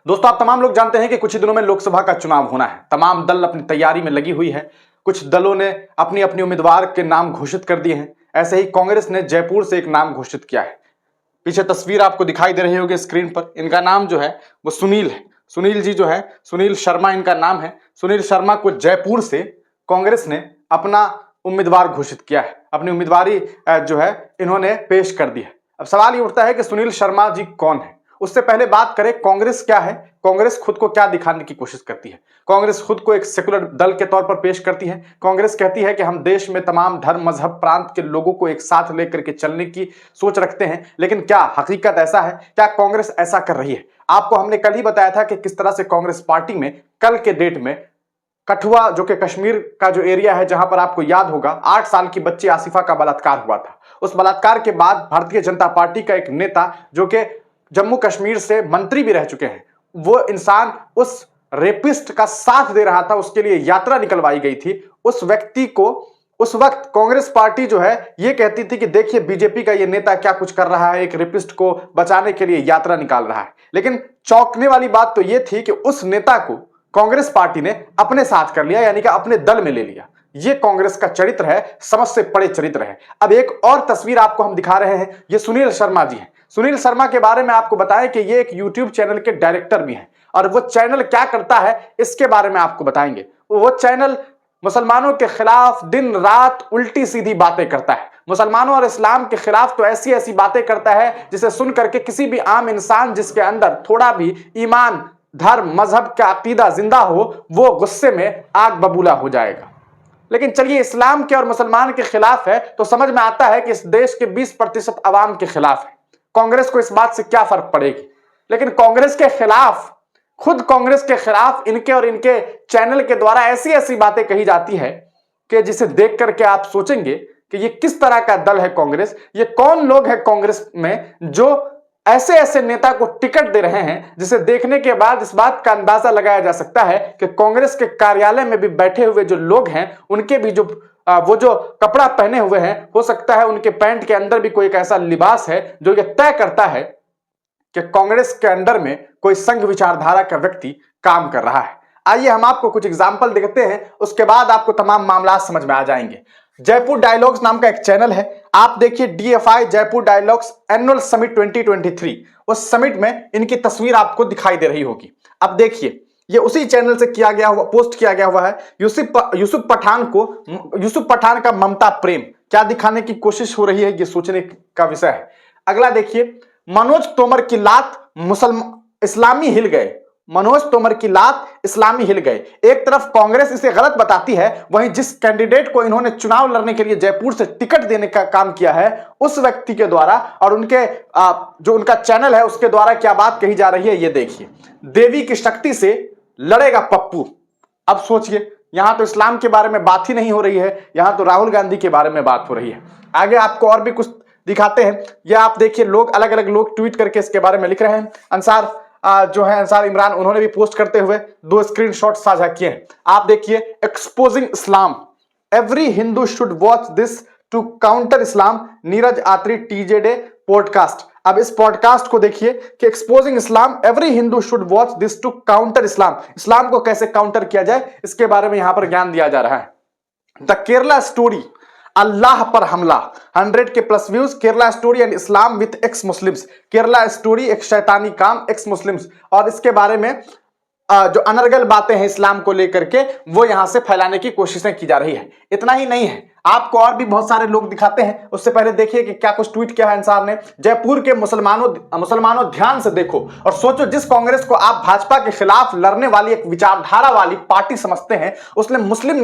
दोस्तों, आप तमाम लोग जानते हैं कि कुछ ही दिनों में लोकसभा का चुनाव होना है। तमाम दल अपनी तैयारी में लगी हुई है। कुछ दलों ने अपनी अपनी उम्मीदवार के नाम घोषित कर दिए हैं। ऐसे ही कांग्रेस ने जयपुर से एक नाम घोषित किया है। पीछे तस्वीर आपको दिखाई दे रही होगी स्क्रीन पर। इनका नाम जो है वो सुनील है। सुनील जी जो है, सुनील शर्मा इनका नाम है। सुनील शर्मा को जयपुर से कांग्रेस ने अपना उम्मीदवार घोषित किया है। अपनी उम्मीदवारी जो है इन्होंने पेश कर दी है। अब सवाल ये उठता है कि सुनील शर्मा जी कौन है। उससे पहले बात करें कांग्रेस क्या है, कांग्रेस खुद को क्या दिखाने की कोशिश करती है। कांग्रेस खुद को एक सेकुलर दल के तौर पर पेश करती है। कांग्रेस कहती है कि हम देश में तमाम धर्म मजहब प्रांत के लोगों को एक साथ लेकर के चलने की सोच रखते हैं। लेकिन क्या हकीकत ऐसा है? क्या कांग्रेस ऐसा कर रही है? आपको हमने कल ही बताया था कि किस तरह से कांग्रेस पार्टी में कल के डेट में कठुआ, जो कि कश्मीर का जो एरिया है, जहां पर आपको याद होगा 8 साल की बच्ची आसिफा का बलात्कार हुआ था। उस बलात्कार के बाद भारतीय जनता पार्टी का एक नेता, जो कि जम्मू कश्मीर से मंत्री भी रह चुके हैं, वो इंसान उस रेपिस्ट का साथ दे रहा था, उसके लिए यात्रा निकलवाई गई थी। उस व्यक्ति को उस वक्त कांग्रेस पार्टी जो है ये कहती थी कि देखिए बीजेपी का ये नेता क्या कुछ कर रहा है, एक रेपिस्ट को बचाने के लिए यात्रा निकाल रहा है। लेकिन चौंकने वाली बात तो ये थी कि उस नेता को कांग्रेस पार्टी ने अपने साथ कर लिया, यानी कि अपने दल में ले लिया। ये कांग्रेस का चरित्र है, समझ से परे चरित्र है। अब एक और तस्वीर आपको हम दिखा रहे हैं। ये सुनील शर्मा जी हैं। सुनील शर्मा के बारे में आपको बताएं कि ये एक यूट्यूब चैनल के डायरेक्टर भी हैं, और वो चैनल क्या करता है इसके बारे में आपको बताएंगे। वो चैनल मुसलमानों के खिलाफ दिन रात उल्टी सीधी बातें करता है। मुसलमानों और इस्लाम के खिलाफ तो ऐसी ऐसी बातें करता है जिसे सुन करके किसी भी आम इंसान जिसके अंदर थोड़ा भी ईमान, धर्म, मजहब का अकीदा जिंदा हो, वो गुस्से में आग बबूला हो जाएगा। लेकिन चलिए, इस्लाम के और मुसलमान के खिलाफ है तो समझ में आता है कि इस देश के 20% आवाम के खिलाफ है। कांग्रेस को इस बात से क्या फर्क पड़ेगी। लेकिन कांग्रेस के खिलाफ, खुद कांग्रेस के खिलाफ इनके और इनके चैनल के द्वारा ऐसी ऐसी बातें कही जाती है कि जिसे देख करके आप सोचेंगे कि ये किस तरह का दल है कांग्रेस। ये कौन लोग हैं कांग्रेस में जो ऐसे ऐसे नेता को टिकट दे रहे हैं, जिसे देखने के बाद इस बात का अंदाजा लगाया जा सकता है कि कांग्रेस के कार्यालय में भी बैठे हुए जो लोग हैं, उनके भी जो वो जो कपड़ा पहने हुए हैं, हो सकता है उनके पैंट के अंदर भी कोई एक ऐसा लिबास है जो ये तय करता है कि कांग्रेस के अंदर में कोई संघ विचारधारा का व्यक्ति काम कर रहा है। आइए हम आपको कुछ एग्जाम्पल देखते हैं, उसके बाद आपको तमाम मामला समझ में आ जाएंगे। जयपुर डायलॉग्स नाम का एक चैनल है। आप देखिए DFI Jaipur dialogues annual summit 2023। उस समिट में इनकी तस्वीर आपको दिखाई दे रही होगी। अब देखिए, ये उसी चैनल से किया गया हुआ, पोस्ट किया गया हुआ है। यूसुफ पठान का ममता प्रेम क्या दिखाने की कोशिश हो रही है, ये सोचने का विषय है। अगला देखिए, मनोज तोमर की लात इस्लामी हिल गए। मनोज तोमर की लात इस्लामी हिल गए। एक तरफ कांग्रेस इसे गलत बताती है, वहीं जिस कैंडिडेट को इन्होंने चुनाव लड़ने के लिए जयपुर से टिकट देने का काम किया है, उस व्यक्ति के द्वारा और उनके जो उनका चैनल है उसके द्वारा क्या बात कही जा रही है, ये देखिए। देवी की शक्ति से लड़ेगा पप्पू। अब सोचिए, यहां तो इस्लाम के बारे में बात ही नहीं हो रही है, यहां तो राहुल गांधी के बारे में बात हो रही है। आगे आपको और भी कुछ दिखाते हैं। यह आप देखिए, लोग अलग अलग लोग ट्वीट करके इसके बारे में लिख रहे हैं। अंसार जो है अंसार इमरान, उन्होंने भी पोस्ट करते हुए 2 स्क्रीनशॉट साझा किए हैं। आप देखिए, exposing Islam, every Hindu should watch this to counter Islam, Neeraj Atri TJD podcast. अब इस पॉडकास्ट को देखिए कि exposing Islam, every Hindu should watch this to counter Islam. इस्लाम को कैसे काउंटर किया जाए इसके बारे में यहां पर ज्ञान दिया जा रहा है। द केरला स्टोरी, अल्लाह पर हमला, 100 के plus views. Kerala story and Islam with x Muslims. Kerala story, एक शैतानी काम, एक्स मुस्लिम्स। और इसके बारे में जो अनर्गल बातें हैं इस्लाम को लेकर के, वो यहां से फैलाने की कोशिशें की जा रही है। इतना ही नहीं है, आपको और भी बहुत सारे लोग दिखाते हैं। उससे पहले देखिए कि क्या कुछ ट्वीट किया है अंसार ने। जयपुर के मुसलमानों ध्यान से देखो और सोचो, जिस कांग्रेस को आप भाजपा के खिलाफ लड़ने वाली एक विचारधारा वाली पार्टी समझते हैं, उसने मुस्लिम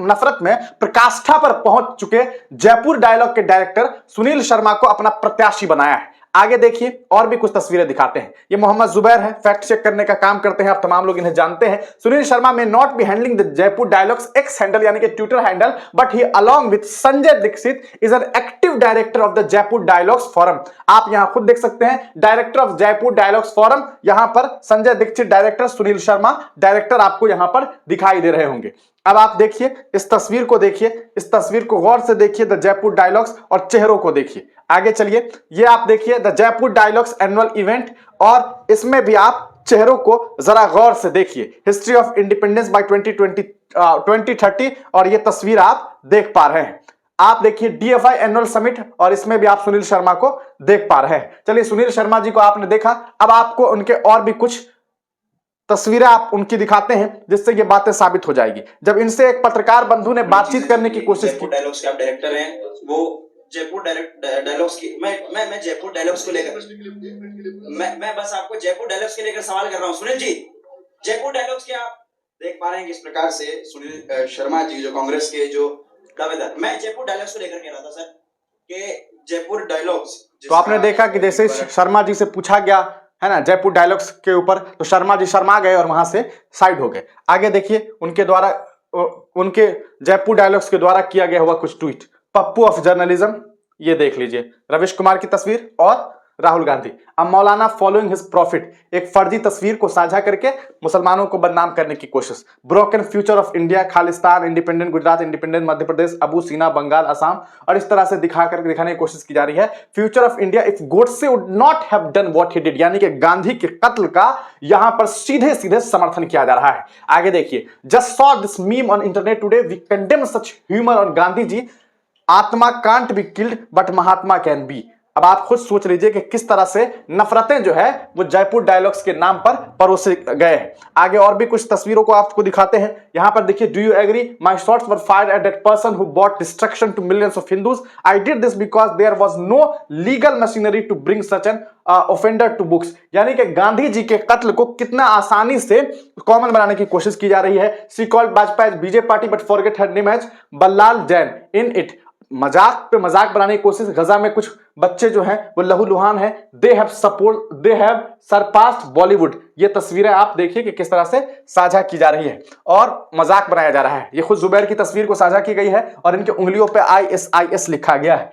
नफरत में प्रकाष्ठा पर पहुंच चुके जयपुर डायलॉग के डायरेक्टर सुनील शर्मा को अपना प्रत्याशी बनाया है। आगे देखिए, और भी कुछ तस्वीरें दिखाते हैं। ये मोहम्मद जुबैर है, फैक्ट चेक करने का काम करते हैं, आप तमाम लोग इन्हें जानते हैं। Sunil Sharma may not be handling the Jaipur Dialogues X handle, यानी कि Twitter handle, but he along with Sanjay Dixit is an active director of the Jaipur Dialogues forum. आप यहां खुद देख सकते हैं, director of Jaipur Dialogues forum, यहां पर संजय दीक्षित डायरेक्टर, सुनील शर्मा डायरेक्टर आपको यहां पर दिखाई दे रहे होंगे। अब आप देखिए, इस तस्वीर को देखिए, इस तस्वीर को गौर से देखिए, द जयपुर डायलॉग्स, और चेहरों को देखिए। आगे चलिए, ये आप देखिए the Jaipur dialogues annual event, और इसमें भी आप चेहरों को जरा गौर से देखिए। हिस्ट्री ऑफ इंडिपेंडेंस बाय 2030 और ये तस्वीर आप देख पा रहे हैं। आप देखिए DFI एनुअल समिट और इसमें भी आप सुनील शर्मा को देख पा रहे हैं। चलिए, सुनील शर्मा जी को आपने देखा, अब आपको उनके और भी कुछ तस्वीरें आप उनकी दिखाते हैं जिससे ये बातें साबित हो जाएगी। जब इनसे एक पत्रकार बंधु ने बातचीत करने की कोशिश की। डायलॉग्स के आप डायरेक्टर हैं, वो जयपुर डायलॉग्स की मैं जयपुर डायलॉग्स को लेकर मैं बस आपको जयपुर डायलॉग्स के लेकर सवाल कर रहा हूं। सुनील जी, जयपुर डायलॉग्स के आप देख पा रहे हैं किस प्रकार से सुनील शर्मा जी जो कांग्रेस के जो दावेदार, मैं जयपुर डायलॉग्स को लेकर कह रहा था सर कि जयपुर डायलॉग्स, तो आपने देखा कि जैसे शर्मा जी से पूछा गया है ना जयपुर डायलॉग्स के ऊपर, तो शर्मा जी शर्मा गए और वहां से साइड हो गए। आगे देखिए उनके द्वारा, उनके जयपुर डायलॉग्स के द्वारा किया गया हुआ कुछ ट्वीट। पप्पू ऑफ जर्नलिज्म, ये देख लीजिए, रविश कुमार की तस्वीर और राहुल गांधी। अब मौलाना फॉलोइंग हिज प्रॉफिट, एक फर्जी तस्वीर को साझा करके मुसलमानों को बदनाम करने की कोशिश। Broken future of India, Khalistan, independent Gujarat, independent Madhya Pradesh, अबू सीना, बंगाल, असम, और इस तरह से दिखाने की कोशिश की जा रही है। Future of India if Godse would not have done what he did, यानी कि गांधी के कत्ल का यहां पर सीधे सीधे समर्थन किया जा रहा है। आगे देखिए, just saw this meme on internet today, we condemn such humour on Gandhi ji, atma can't be killed but Mahatma can be. अब आप खुद सोच लीजिए कि किस तरह से नफरतें जो है वो जयपुर डायलॉग्स के नाम पर परोसे गए हैं। आगे और भी कुछ तस्वीरों को आपको दिखाते हैं। यहां पर देखिए, do you agree my shots were fired at that person who bought destruction to millions of Hindus, I did this because there was no legal machinery to bring such an offender to books. यानी कि गांधी जी के कत्ल को कितना आसानी से common बनाने की कोशिश की जा रही है। She called Bhajpa as BJP party but forget her name as Ballal Jain in it. मजाक पे मजाक बनाने की कोशिश। गजा में कुछ बच्चे जो हैं वो लहूलुहान हैं। They have surpassed Bollywood. ये तस्वीरें आप देखिए कि किस तरह से साझा की जा रही है और मजाक बनाया जा रहा है। ये खुद जुबैर की तस्वीर को साझा की गई है और इनके उंगलियों पे ISIS लिखा गया है।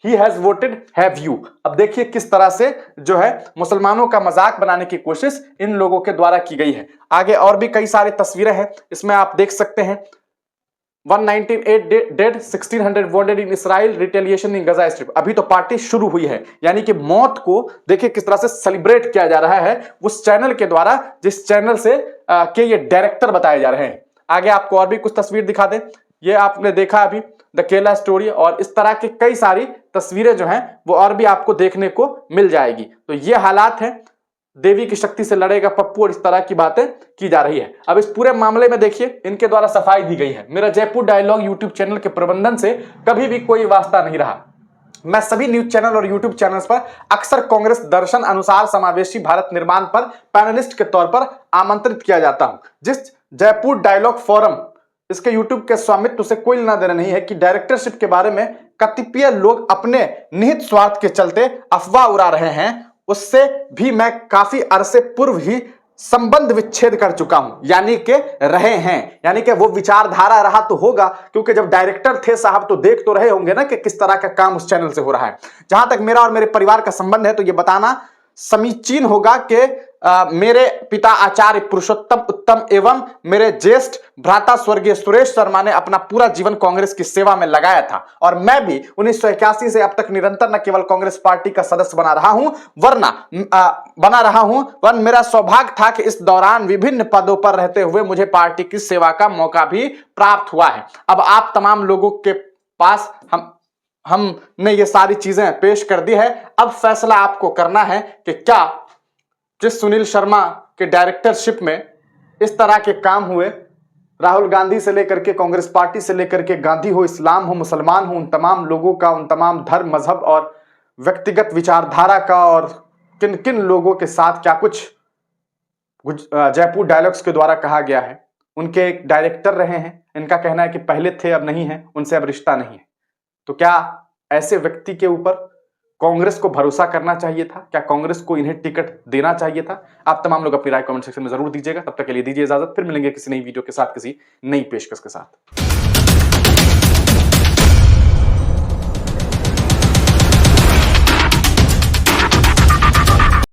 He has voted have you। अब देखिए किस तरह से जो है मुसलमानों का मजाक बनाने की कोशिश इन लोगों के द्वारा की गई है। आगे और भी कई सारी तस्वीरें हैं, इसमें आप देख सकते हैं। 198 dead, 1600 wounded in Israel, retaliation in Gaza Strip. अभी तो पार्टी शुरू हुई है, यानी कि मौत को देखिए किस तरह से सेलिब्रेट किया जा रहा है उस चैनल के द्वारा जिस चैनल से के ये डायरेक्टर बताए जा रहे हैं। आगे आपको और भी कुछ तस्वीर दिखा दें। ये आपने देखा अभी द केला स्टोरी, और इस तरह की कई सारी तस्वीरें जो हैं वो और भी आपको देखने को मिल जाएगी। तो ये हालात हैं, देवी की शक्ति से लड़ेगा पप्पू, और इस तरह की बातें की जा रही है। अब इस पूरे मामले में देखिए इनके द्वारा सफाई दी गई है। मेरा जयपुर डायलॉग यूट्यूब चैनल के प्रबंधन से कभी भी कोई वास्ता नहीं रहा। मैं सभी न्यूज चैनल और यूट्यूब चैनल्स पर अक्सर कांग्रेस दर्शन अनुसार समावेशी भारत निर्माण पर पैनलिस्ट के तौर पर आमंत्रित किया जाता हूं। जिस जयपुर डायलॉग फोरम, इसके यूट्यूब के स्वामित्व से कोई लेना देना नहीं है कि डायरेक्टरशिप के बारे में कतिपय लोग अपने निहित स्वार्थ के चलते अफवाह उड़ा रहे हैं, उससे भी मैं काफी अरसे पूर्व ही संबंध विच्छेद कर चुका हूं। यानी कि रहे हैं, यानी कि वो विचारधारा रहा तो होगा, क्योंकि जब डायरेक्टर थे साहब तो देख तो रहे होंगे ना कि किस तरह का काम उस चैनल से हो रहा है। जहां तक मेरा और मेरे परिवार का संबंध है तो ये बताना समीचीन होगा कि मेरे पिता आचार्य पुरुषोत्तम उत्तम एवं मेरे ज्येष्ठ भ्राता स्वर्गीय सुरेश शर्मा ने अपना पूरा जीवन कांग्रेस की सेवा में लगाया था, और मैं भी 1981 से अब तक निरंतर न केवल कांग्रेस पार्टी का सदस्य बना रहा हूं वरन मेरा सौभाग्य था कि इस दौरान विभिन्न पदों पर रहते हुए मुझे पार्टी की सेवा का मौका भी प्राप्त हुआ है। अब आप तमाम लोगों के पास हमने ये सारी चीजें पेश कर दी है। अब फैसला आपको करना है कि क्या जिस सुनील शर्मा के डायरेक्टरशिप में इस तरह के काम हुए, राहुल गांधी से लेकर के कांग्रेस पार्टी से लेकर के गांधी हो, इस्लाम हो, मुसलमान हो, उन तमाम लोगों का, उन तमाम धर्म मजहब और व्यक्तिगत विचारधारा का, और किन किन लोगों के साथ क्या कुछ जयपुर डायलॉग्स के द्वारा कहा गया है। उनके एक डायरेक्टर रहे हैं, इनका कहना है कि पहले थे अब नहीं है, उनसे अब रिश्ता नहीं है। तो क्या ऐसे व्यक्ति के ऊपर कांग्रेस को भरोसा करना चाहिए था? क्या कांग्रेस को इन्हें टिकट देना चाहिए था? आप तमाम लोग अपनी राय कमेंट सेक्शन में जरूर दीजिएगा। तब तक के लिए दीजिए इजाजत, फिर मिलेंगे किसी नई वीडियो के साथ, किसी नई पेशकश के साथ।